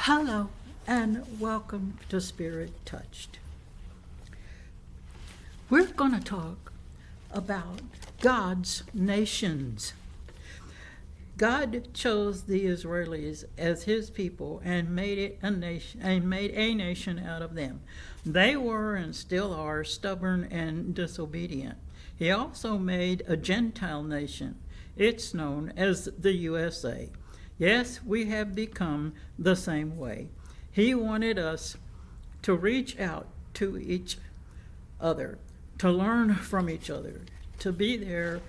Hello and welcome to Spirit Touched. We're going to talk about God's nations. God chose the Israelis as his people and made a nation out of them. They were and still are stubborn and disobedient. He also made a Gentile nation. It's known as the USA. Yes, we have become the same way. He wanted us to reach out to each other, to learn from each other, to be there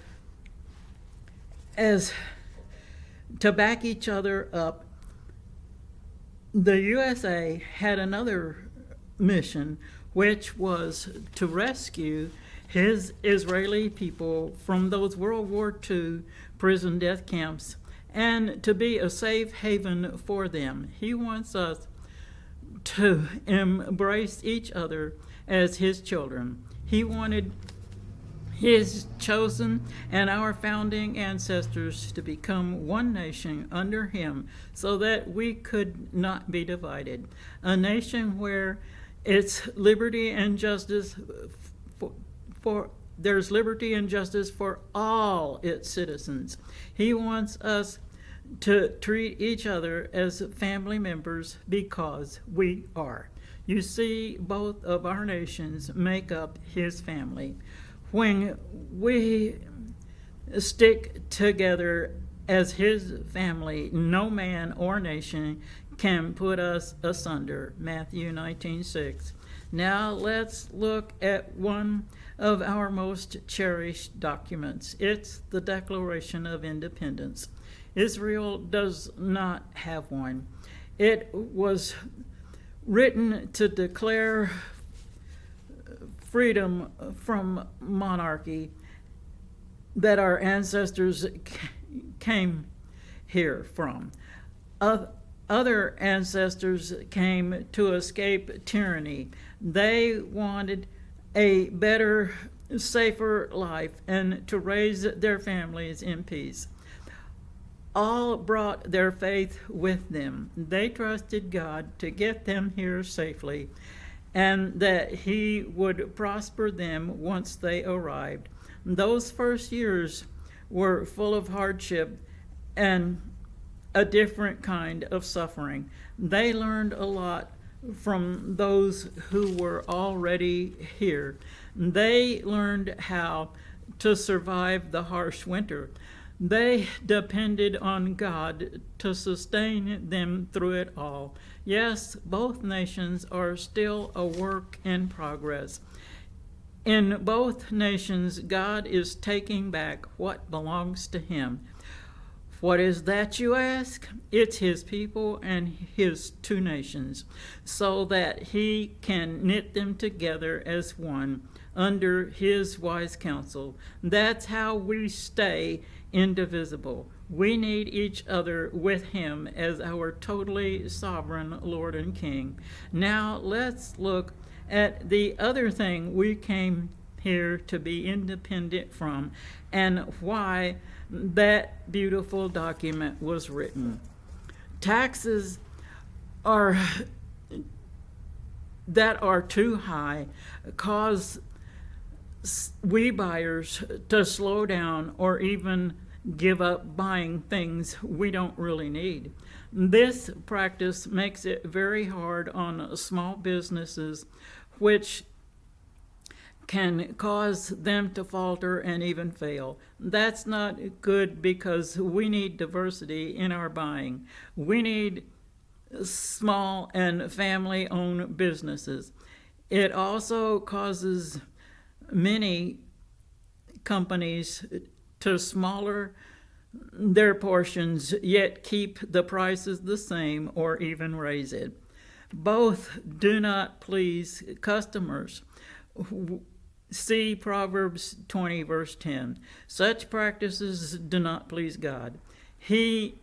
as to back each other up. The USA had another mission, which was to rescue his Israeli people from those World War II prison death camps and to be a safe haven for them. He wants us to embrace each other as his children. He wanted his chosen and our founding ancestors to become one nation under him so that we could not be divided. A nation where it's liberty and justice there's liberty and justice for all its citizens. He wants us to treat each other as family members because we are. You see, both of our nations make up his family. When we stick together as his family, no man or nation can put us asunder. Matthew 19:6. Now let's look at one of our most cherished documents. It's the Declaration of Independence. Israel does not have one. It was written to declare freedom from monarchy that our ancestors came here from. Other ancestors came to escape tyranny. They wanted a better, safer life and to raise their families in peace. All brought their faith with them. They trusted God to get them here safely and that he would prosper them once they arrived. Those first years were full of hardship and a different kind of suffering. They learned a lot from those who were already here. They learned how to survive the harsh winter. They depended on God to sustain them through it all. Yes, both nations are still a work in progress. In both nations, God is taking back what belongs to him. What is that, you ask? It's his people and his two nations, so that he can knit them together as one under his wise counsel. That's how we stay indivisible. We need each other with him as our totally sovereign Lord and King. Now let's look at the other thing we came here to be independent from and why that beautiful document was written. Taxes that are too high cause we buyers to slow down or even give up buying things we don't really need. This practice makes it very hard on small businesses, which can cause them to falter and even fail. That's not good because we need diversity in our buying. We need small and family-owned businesses. It also causes many companies to smaller their portions, yet keep the prices the same or even raise it. Both do not please customers. See Proverbs 20, verse 10. Such practices do not please God. He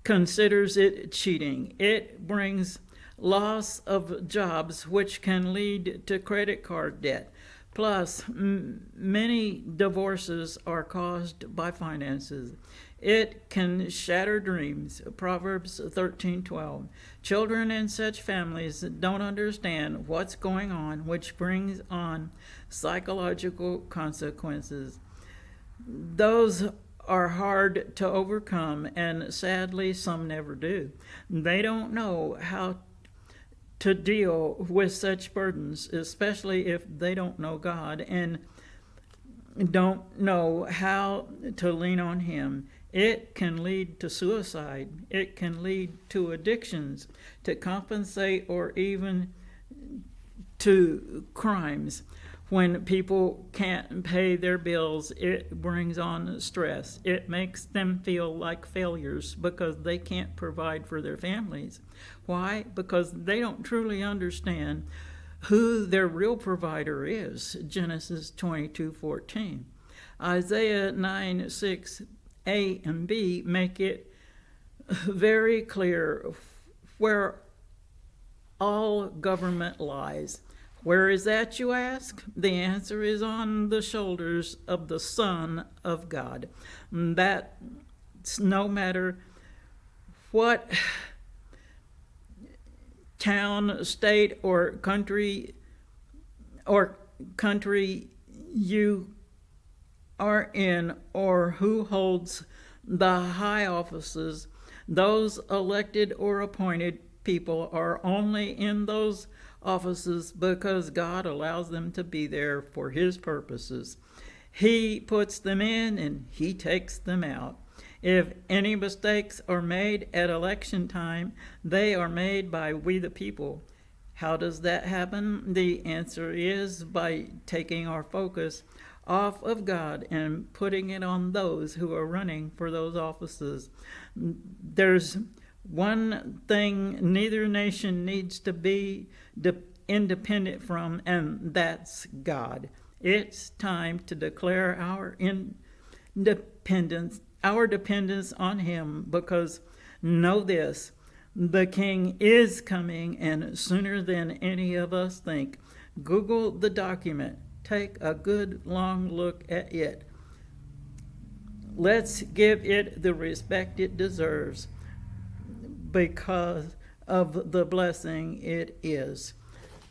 considers it cheating. It brings loss of jobs, which can lead to credit card debt. Plus, many divorces are caused by finances. It can shatter dreams. Proverbs 13:12. Children in such families don't understand what's going on, which brings on psychological consequences. Those are hard to overcome, and sadly, some never do. They don't know how to deal with such burdens, especially if they don't know God and don't know how to lean on Him. It can lead to suicide. It can lead to addictions, to compensate, or even to crimes. When people can't pay their bills, it brings on stress. It makes them feel like failures because they can't provide for their families. Why? Because they don't truly understand who their real provider is. Genesis 22:14. Isaiah 9:6a and b make it very clear where all government lies. Where is that, you ask? The answer is on the shoulders of the Son of God. That's no matter what town, state, or country you are in, or who holds the high offices. Those elected or appointed people are only in those offices because God allows them to be there for His purposes. He puts them in and He takes them out. If any mistakes are made at election time, they are made by we the people. How does that happen? The answer is by taking our focus off of God and putting it on those who are running for those offices. There's one thing neither nation needs to be independent from, and that's God. It's time to declare our dependence on Him, because know this, the King is coming, and sooner than any of us think. Google the document. Take a good long look at it. Let's give it the respect it deserves because of the blessing it is.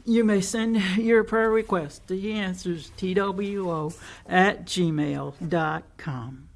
You may send your prayer request to the answers, TWO@gmail.com.